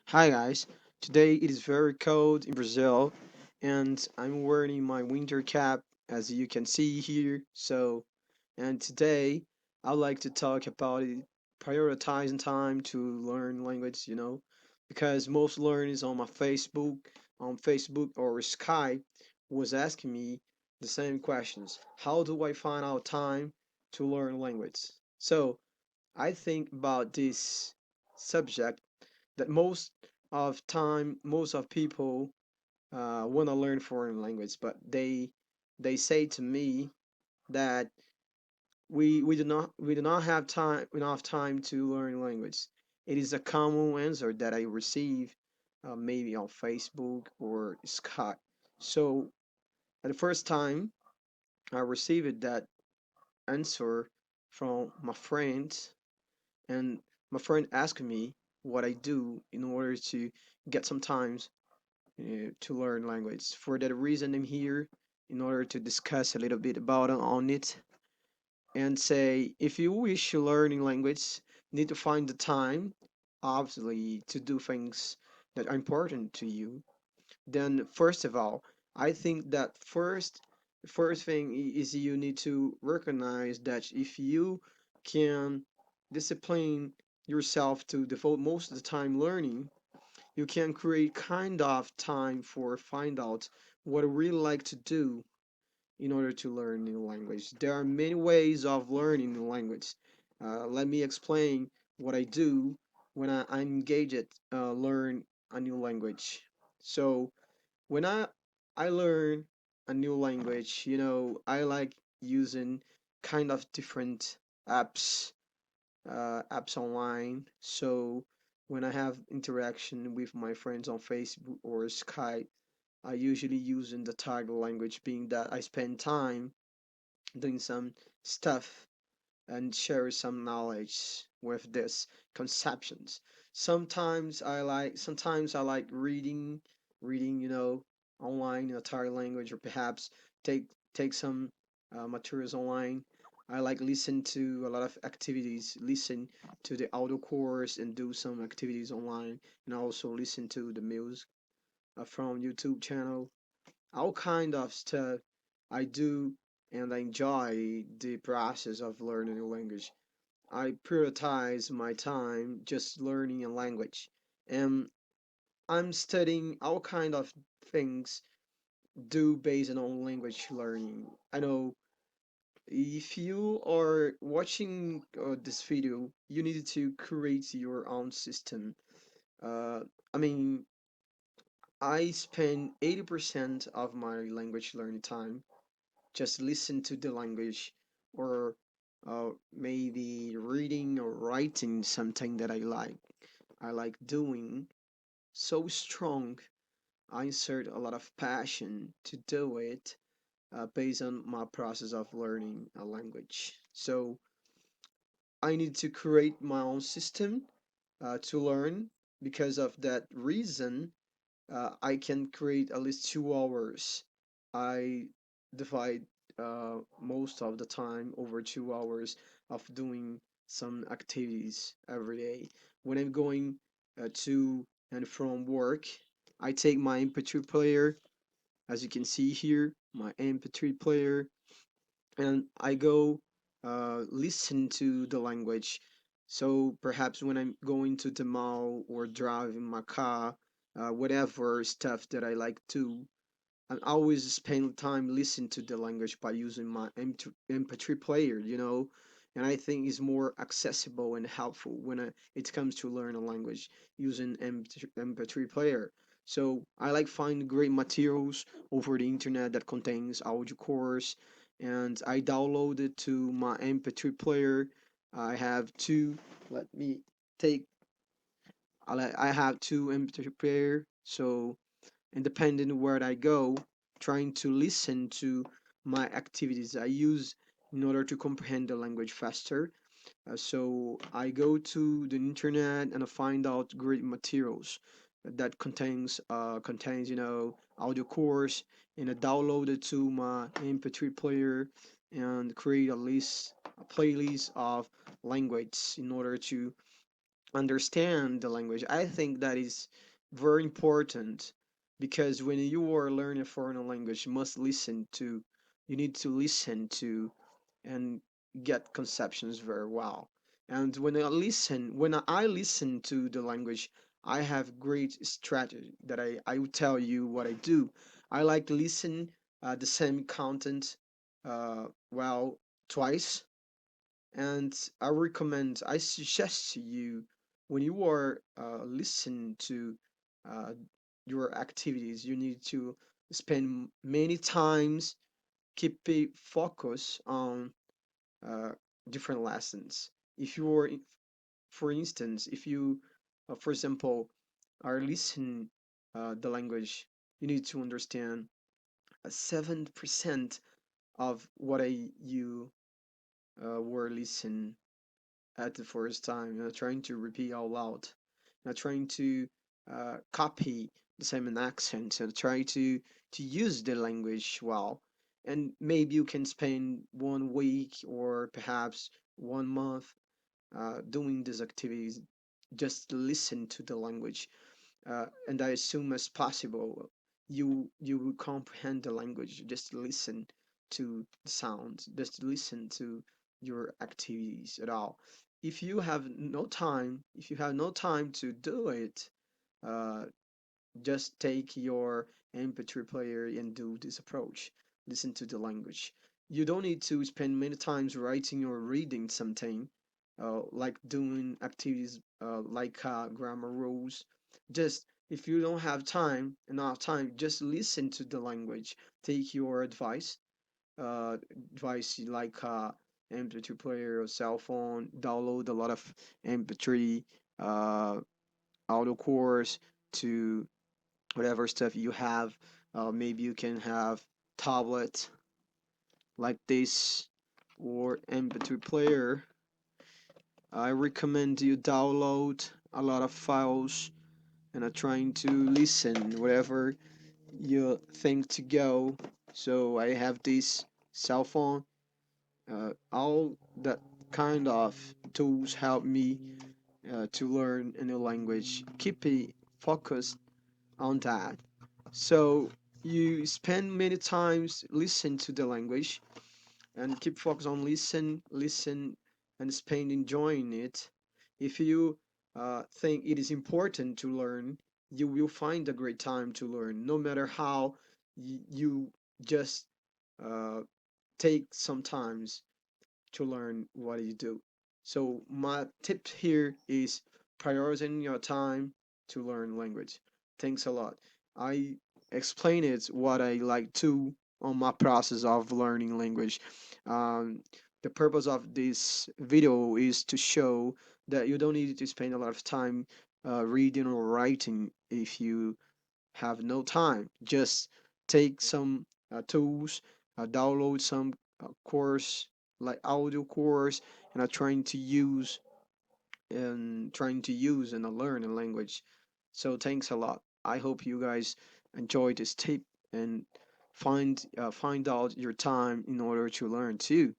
Hi guys, today it is very cold in Brazil and I'm wearing my winter cap as you can see here. And today I'd like to talk about prioritizing time to learn language, because most learners on Facebook or Skype was asking me the same questions. How do I find out time to learn language? So I think about this subject that most of people want to learn foreign language, but they say to me that we do not have time enough time to learn language. It is a common answer that I receive maybe on Facebook or Skype. So at the first time I received that answer from my friend, and my friend asked me what I do in order to get some time to learn language. For that reason, I'm here in order to discuss a little bit about on it and say if you wish to learn in language, you need to find the time, obviously, to do things that are important to you. Then, first of all, I think that first thing is you need to recognize that if you can discipline yourself to devote most of the time learning, you can create kind of time for find out what I really like to do in order to learn new language. There are many ways of learning new language. Let me explain what I do when I'm engaged learn a new language. So when I learn a new language, I like using kind of different apps apps online. So when I have interaction with my friends on Facebook or Skype, I usually use in the target language, being that I spend time doing some stuff and share some knowledge with this conceptions. Sometimes I like reading, online in a target language, or perhaps take take some materials online. I like listen to a lot of activities, listen to the audio course and do some activities online, and also listen to the music from YouTube channel. All kind of stuff I do, and I enjoy the process of learning a language. I prioritize my time just learning a language, and I'm studying all kind of things do based on language learning. I know if you are watching this video, you need to create your own system. Uh, I mean, I spend 80% of my language learning time just listen to the language, or maybe reading or writing something that I like doing so strong. I insert a lot of passion to do it based on my process of learning a language. So I need to create my own system to learn. Because of that reason, I can create at least 2 hours. I divide most of the time over 2 hours of doing some activities every day. When I'm going to and from work, I take my MP3 player, as you can see here, my MP3 player, and I go listen to the language. So perhaps when I'm going to the mall or driving my car, whatever stuff that I like to, I always spend time listening to the language by using my MP3 player, and I think it's more accessible and helpful when it comes to learn a language using MP3 player. So I like find great materials over the internet that contains audio course, and I download it to my MP3 player. I have two. Let me take. I have two MP3 player, so independent where I go, trying to listen to my activities I use in order to comprehend the language faster. So I go to the internet and I find out great materials that contains audio course, and I download it to my MP3 player and create a playlist of language in order to understand the language. I think that is very important because when you are learning a foreign language, you need to listen to and get conceptions very well. And when I listen to the language, I have great strategy that I will tell you what I do. I like listen the same content well twice, and I suggest to you when you are listening to uh, your activities, you need to spend many times keep a focus on uh, different lessons. If you are, for instance, if you, for example, are listening the language, you need to understand 7% of what you were listening at the first time, trying to repeat out loud, trying to copy the same accent, and try to use the language well. And maybe you can spend 1 week or perhaps 1 month doing these activities. Just listen to the language, and I assume as possible you will comprehend the language. Just listen to the sounds. Just listen to your activities at all. If you have no time to do it, uh, just take your MP3 player and do this approach. Listen to the language. You don't need to spend many times writing or reading something, like doing activities like grammar rules. Just if you don't have enough time, just listen to the language. Take your uh, device like MP3 player or cell phone. Download a lot of MP3 uh, audio course to whatever stuff you have. Maybe you can have tablet like this or MP3 player. I recommend you download a lot of files and are trying to listen wherever you think to go. So I have this cell phone. All that kind of tools help me to learn a new language. Keep it focused on that. So you spend many times listen to the language and keep focus on listen, and spend enjoying it. If you think it is important to learn, you will find a great time to learn, no matter how you just uh, take some times to learn what you do. So my tip here is prioritizing your time to learn language. Thanks a lot. I explained it what I like to on my process of learning language. Um, the purpose of this video is to show that you don't need to spend a lot of time reading or writing if you have no time. Just take some tools, download some course like audio course, and are trying to use and learn a language. So thanks a lot. I hope you guys enjoy this tip and find out your time in order to learn too.